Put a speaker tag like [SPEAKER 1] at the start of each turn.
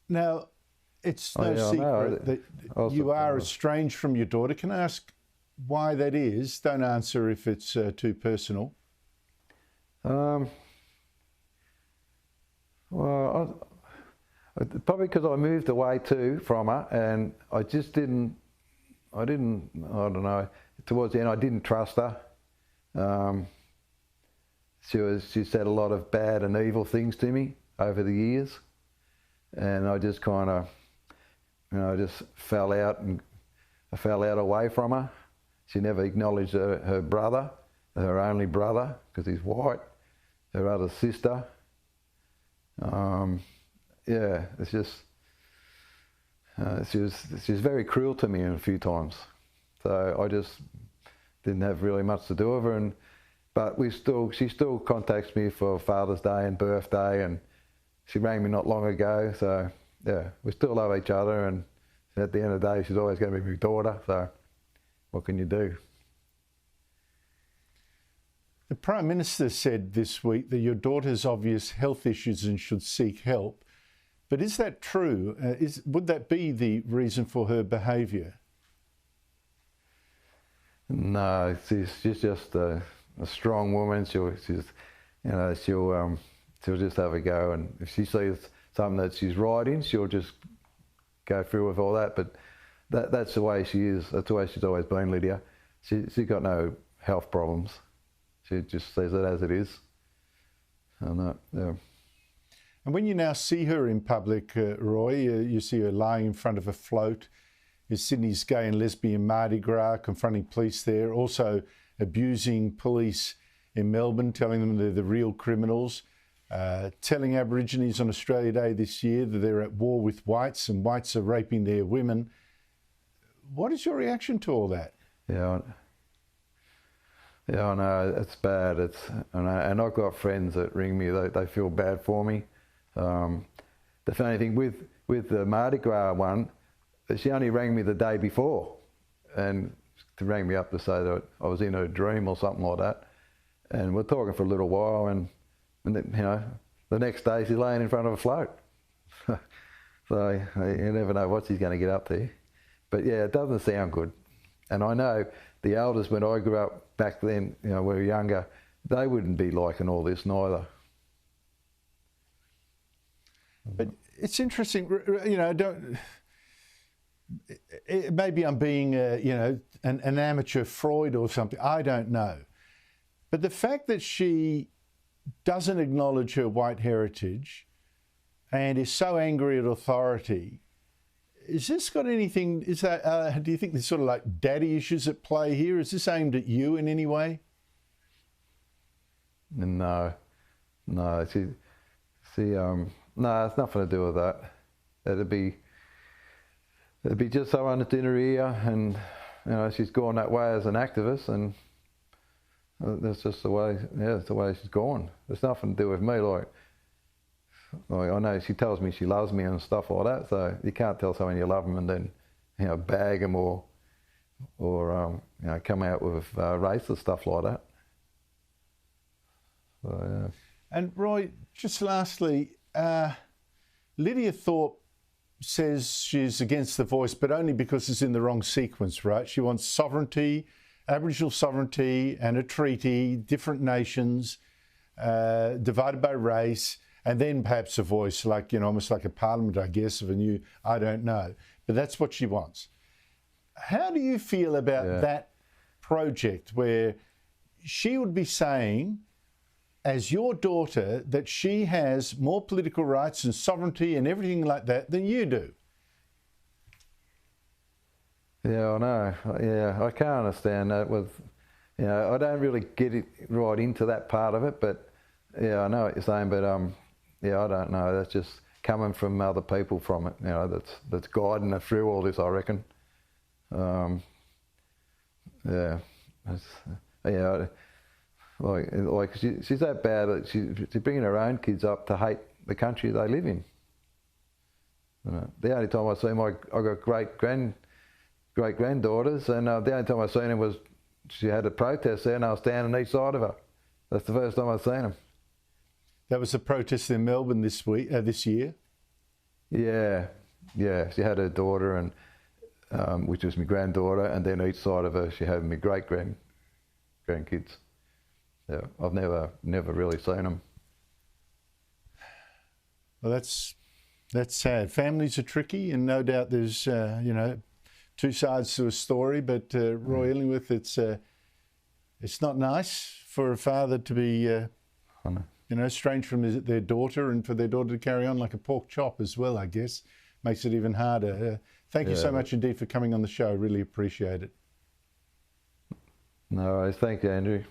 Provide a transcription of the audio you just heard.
[SPEAKER 1] Now, it's no
[SPEAKER 2] yeah,
[SPEAKER 1] secret that you are estranged from your daughter. Can I ask why that is? Don't answer if it's too personal.
[SPEAKER 2] Well, probably because I moved away too from her, and I don't know, towards the end I didn't trust her. She said a lot of bad and evil things to me over the years, and I just kind of, just fell out away from her. She never acknowledged her brother, her only brother, because he's white, her other sister. It's just, she was very cruel to me a few times. So I just didn't have really much to do with her, but she still contacts me for Father's Day and birthday, and she rang me not long ago. So yeah, we still love each other, and at the end of the day, she's always going to be my daughter. So what can you do?
[SPEAKER 1] The Prime Minister said this week that your daughter has obvious health issues and should seek help. But is that true? Would that be the reason for her behaviour?
[SPEAKER 2] No, she's just a strong woman. She'll just have a go, and if she sees something that she's right in, she'll just go through with all that. But that's the way she is. That's the way she's always been, Lydia. She's got no health problems. She just says it as it is. And
[SPEAKER 1] when you now see her in public, Roy, you see her lying in front of a float, is Sydney's gay and lesbian Mardi Gras, confronting police there, also abusing police in Melbourne, telling them they're the real criminals, telling Aborigines on Australia Day this year that they're at war with whites and whites are raping their women. What is your reaction to all that?
[SPEAKER 2] Yeah, I know, it's bad. And I've got friends that ring me, they feel bad for me. The funny thing with the Mardi Gras one, she only rang me the day before, and to rang me up to say that I was in her dream or something like that. And we're talking for a little while, and the next day she's laying in front of a float. So you never know what she's going to get up to. But yeah, it doesn't sound good. And I know the elders, when I grew up back then, we were younger, they wouldn't be liking all this neither.
[SPEAKER 1] But it's interesting, maybe I'm being, an amateur Freud or something, I don't know. But the fact that she doesn't acknowledge her white heritage and is so angry at authority, is this got anything, do you think there's sort of like daddy issues at play here? Is this aimed at you in any way?
[SPEAKER 2] No, no, it's nothing to do with that. It'd be just someone that's in her ear, and she's gone that way as an activist, and that's just the way. Yeah, it's the way she's gone. There's nothing to do with me. Like I know she tells me she loves me and stuff like that. So you can't tell someone you love them and then bag them or come out with racist stuff like that. So, yeah.
[SPEAKER 1] And Roy, just lastly, Lidia Thorpe says she's against the voice, but only because it's in the wrong sequence, right? She wants sovereignty, Aboriginal sovereignty and a treaty, different nations, divided by race, and then perhaps a voice, like, almost like a parliament, I guess, of a new, I don't know. But that's what she wants. How do you feel about that project where she would be saying, as your daughter, that she has more political rights and sovereignty and everything like that than you do?
[SPEAKER 2] Yeah, I know. Yeah, I can't understand that. I don't really get it right into that part of it, but yeah, I know what you're saying. But I don't know. That's just coming from other people from it. That's guiding her through all this, I reckon. She's that bad that she's bringing her own kids up to hate the country they live in. The only time I see them, I got great granddaughters, and the only time I seen them was she had a protest there, and I was standing each side of her. That's the first time I've seen them.
[SPEAKER 1] That was a protest in Melbourne this year.
[SPEAKER 2] Yeah, yeah. She had her daughter, and which was my granddaughter, and then each side of her, she had my grandkids. Yeah, I've never really seen them.
[SPEAKER 1] Well, that's sad. Families are tricky, and no doubt there's you know, two sides to a story. But Roy Illingworth, it's not nice for a father to be you know, estranged from their daughter, and for their daughter to carry on like a pork chop as well. I guess makes it even harder. Thank you so much indeed for coming on the show. Really appreciate it.
[SPEAKER 2] No worries. Thank you, Andrew.